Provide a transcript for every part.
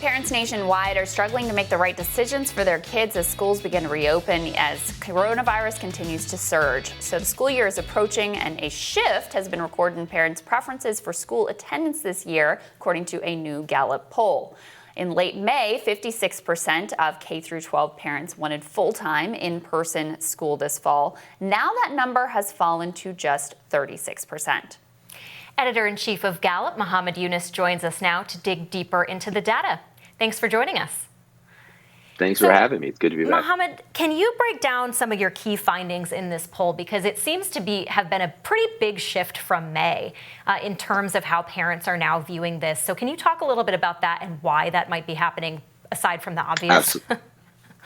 Parents nationwide are struggling to make the right decisions for their kids as schools begin to reopen as coronavirus continues to surge. So the school year is approaching and a shift has been recorded in parents' preferences for school attendance this year, according to a new Gallup poll. In late May, 56% of K-12 parents wanted full-time in-person school this fall. Now that number has fallen to just 36%. Editor-in-Chief of Gallup, Mohamed Younis, joins us now to dig deeper into the data. Thanks for joining us. Thanks for having me. It's good to be back. Mohamed, can you break down some of your key findings in this poll? Because it seems to have been a pretty big shift from May in terms of how parents are now viewing this. So can you talk a little bit about that and why that might be happening aside from the obvious?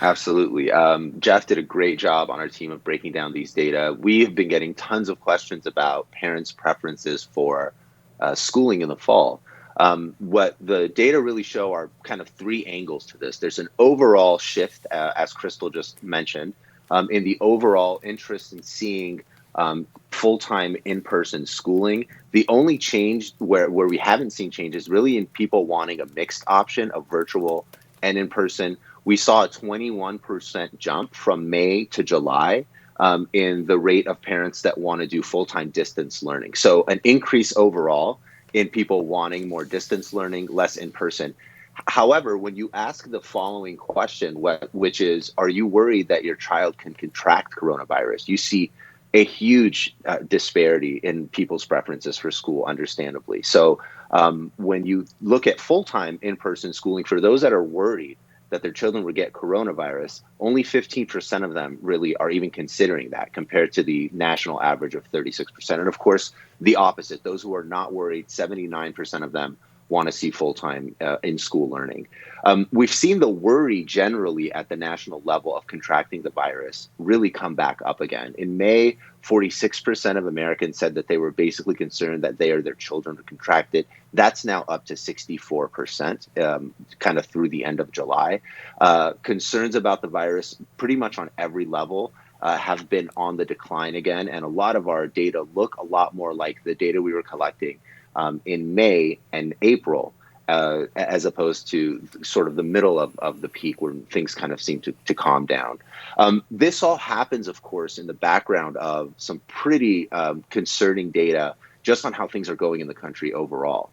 Absolutely. Jeff did a great job on our team of breaking down these data. We have been getting tons of questions about parents' preferences for schooling in the fall. What the data really show are kind of three angles to this. There's an overall shift, as Crystal just mentioned, in the overall interest in seeing full-time in-person schooling. The only change where we haven't seen changes really in people wanting a mixed option of virtual and in-person. We saw a 21% jump from May to July in the rate of parents that want to do full-time distance learning. So an increase overall in people wanting more distance learning, less in person. However, when you ask the following question, which is, are you worried that your child can contract coronavirus? You see a huge disparity in people's preferences for school, understandably. So when you look at full-time in-person schooling, for those that are worried that their children would get coronavirus, only 15% of them really are even considering that compared to the national average of 36%. And of course, the opposite, those who are not worried, 79% of them want to see full-time in-school learning. We've seen the worry generally at the national level of contracting the virus really come back up again. In May, 46% of Americans said that they were basically concerned that they or their children would contract it. That's now up to 64%, kind of through the end of July. Concerns about the virus pretty much on every level have been on the decline again. And a lot of our data look a lot more like the data we were collecting in May and April, as opposed to sort of the middle of the peak where things kind of seem to calm down. This all happens, of course, in the background of some pretty concerning data just on how things are going in the country overall.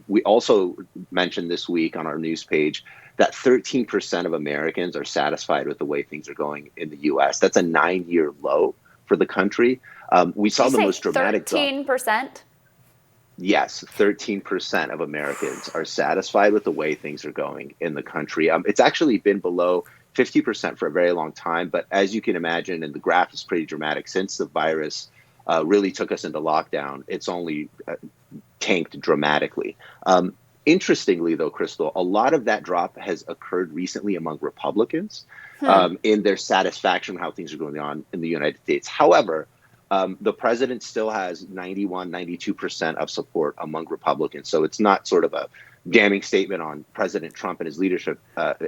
We also mentioned this week on our news page that 13% of Americans are satisfied with the way things are going in the U.S. That's a 9-year low for the country. We saw the most dramatic 13%? Yes, 13% of Americans are satisfied with the way things are going in the country. It's actually been below 50% for a very long time. But as you can imagine, and the graph is pretty dramatic, since the virus really took us into lockdown, it's only tanked dramatically. Interestingly, though, Crystal, a lot of that drop has occurred recently among Republicans in their satisfaction with how things are going on in the United States. However, the president still has 91, 92% of support among Republicans. So it's not sort of a damning statement on President Trump and his leadership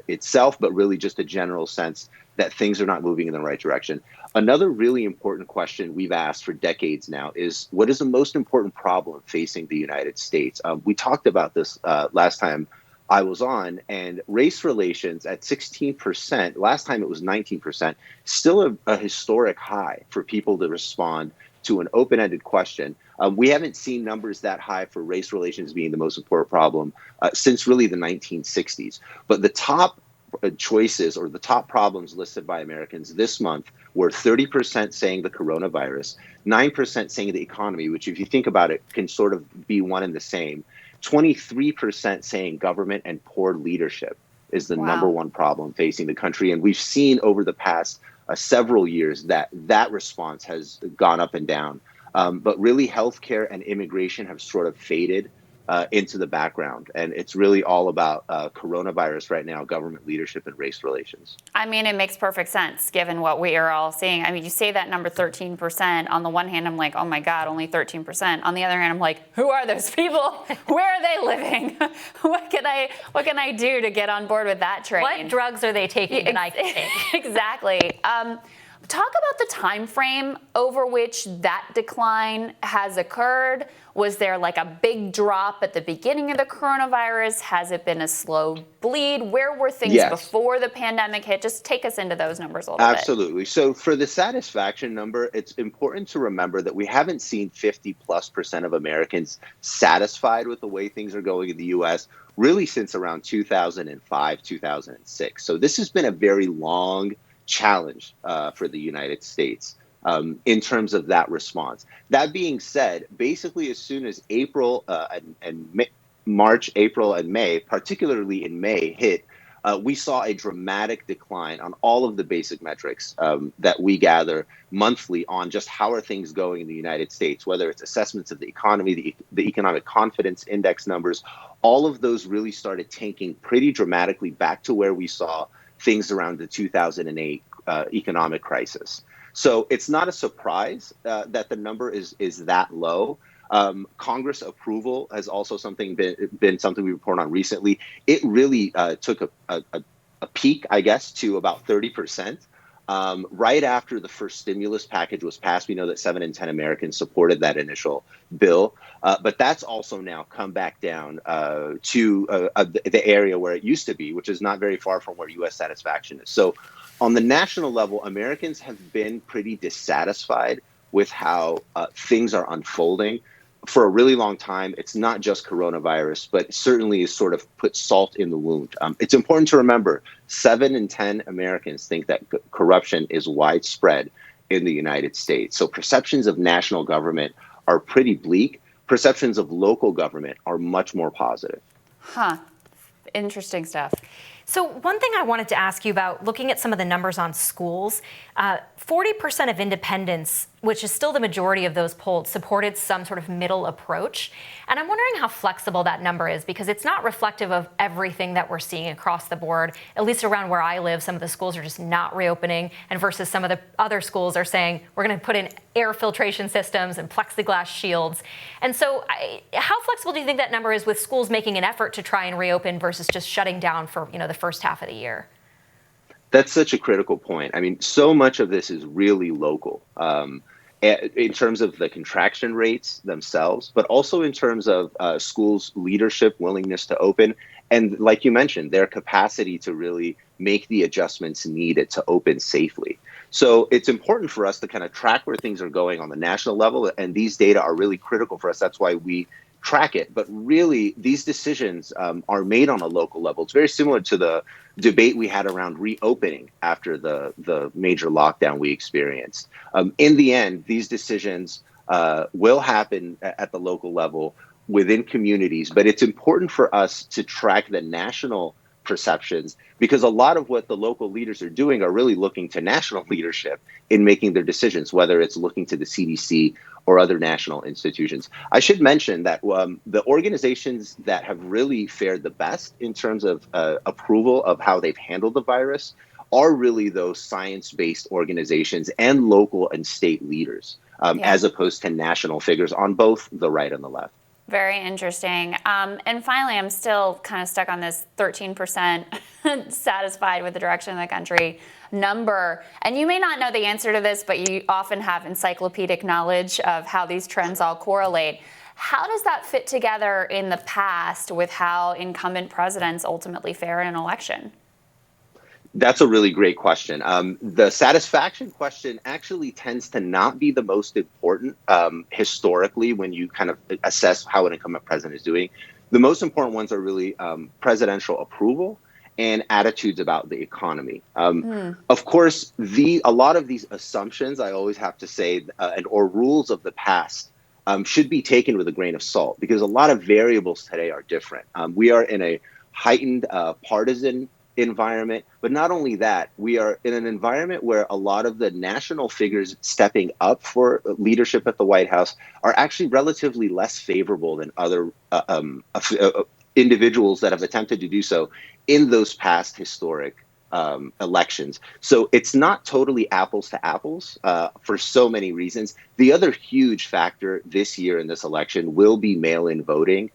itself, but really just a general sense that things are not moving in the right direction. Another really important question we've asked for decades now is, what is the most important problem facing the United States? We talked about this last time I was on, and race relations at 16%, last time it was 19%, still a historic high for people to respond to an open-ended question. We haven't seen numbers that high for race relations being the most important problem since really the 1960s. But the top choices or the top problems listed by Americans this month were 30% saying the coronavirus, 9% saying the economy, which if you think about it can sort of be one and the same, 23% saying government and poor leadership is the number one problem facing the country. And we've seen over the past several years that response has gone up and down. But really, healthcare and immigration have sort of faded into the background. And it's really all about coronavirus right now, government leadership and race relations. I mean, it makes perfect sense given what we are all seeing. I mean, you say that number 13%. On the one hand, I'm like, oh my God, only 13%. On the other hand, I'm like, who are those people? Where are they living? What can I do to get on board with that train? What drugs are they taking that I can take? Exactly. Talk about the time frame over which that decline has occurred. Was there like a big drop at the beginning of the coronavirus? Has it been a slow bleed? Where were things before the pandemic hit? Just take us into those numbers a little bit. Absolutely. So for the satisfaction number, it's important to remember that we haven't seen 50+% of Americans satisfied with the way things are going in the US really since around 2005, 2006. So this has been a very long challenge for the United States in terms of that response. That being said, basically as soon as March, April, and May, particularly in May, hit, we saw a dramatic decline on all of the basic metrics that we gather monthly on just how are things going in the United States, whether it's assessments of the economy, the economic confidence index numbers. All of those really started tanking pretty dramatically back to where we saw things around the 2008 economic crisis. So it's not a surprise that the number is that low. Congress approval has also been something we report on recently. It really took a peak, I guess, to about 30%. Right after the first stimulus package was passed, we know that 7 in 10 Americans supported that initial bill. But that's also now come back down to the area where it used to be, which is not very far from where U.S. satisfaction is. So on the national level, Americans have been pretty dissatisfied with how things are unfolding for a really long time. It's not just coronavirus, but certainly has sort of put salt in the wound. It's important to remember 7 in 10 Americans think that corruption is widespread in the United States. So perceptions of national government are pretty bleak. Perceptions of local government are much more positive. Huh. Interesting stuff. So one thing I wanted to ask you about, looking at some of the numbers on schools, 40% of independents, which is still the majority of those polled, supported some sort of middle approach. And I'm wondering how flexible that number is, because it's not reflective of everything that we're seeing across the board. At least around where I live, some of the schools are just not reopening, and versus some of the other schools are saying, we're going to put in air filtration systems and plexiglass shields. And so how flexible do you think that number is with schools making an effort to try and reopen versus just shutting down for, the first half of the year? That's such a critical point. I mean, so much of this is really local in terms of the contraction rates themselves, but also in terms of schools' leadership, willingness to open, and like you mentioned, their capacity to really make the adjustments needed to open safely. So it's important for us to kind of track where things are going on the national level, and these data are really critical for us. That's why we track it. But really, these decisions are made on a local level. It's very similar to the debate we had around reopening after the major lockdown we experienced. In the end, these decisions will happen at the local level within communities, but it's important for us to track the national perceptions, because a lot of what the local leaders are doing are really looking to national leadership in making their decisions, whether it's looking to the CDC or other national institutions. I should mention that the organizations that have really fared the best in terms of approval of how they've handled the virus are really those science-based organizations and local and state leaders, as opposed to national figures on both the right and the left. Very interesting. And finally, I'm still kind of stuck on this 13% satisfied with the direction of the country number. And you may not know the answer to this, but you often have encyclopedic knowledge of how these trends all correlate. How does that fit together in the past with how incumbent presidents ultimately fare in an election? That's a really great question. The satisfaction question actually tends to not be the most important historically when you kind of assess how an incumbent president is doing. The most important ones are really presidential approval and attitudes about the economy. Of course, a lot of these assumptions, I always have to say, or rules of the past should be taken with a grain of salt, because a lot of variables today are different. We are in a heightened partisan environment, but not only that, we are in an environment where a lot of the national figures stepping up for leadership at the White House are actually relatively less favorable than other individuals that have attempted to do so in those past historic elections. So it's not totally apples to apples for so many reasons. The other huge factor this year in this election will be mail-in voting.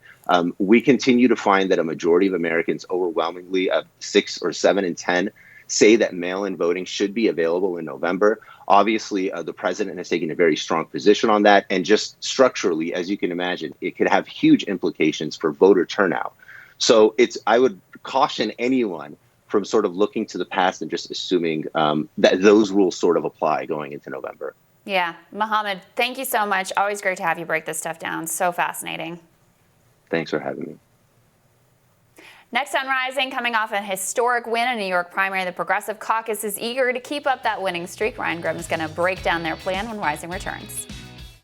We continue to find that a majority of Americans, overwhelmingly 6 or 7 in 10, say that mail-in voting should be available in November. Obviously, the president has taken a very strong position on that. And just structurally, as you can imagine, it could have huge implications for voter turnout. So I would caution anyone from sort of looking to the past and just assuming that those rules sort of apply going into November. Yeah. Mohamed, thank you so much. Always great to have you break this stuff down. So fascinating. Thanks for having me. Next on Rising, coming off a historic win in New York primary, the Progressive Caucus is eager to keep up that winning streak. Ryan Grimm is going to break down their plan when Rising returns.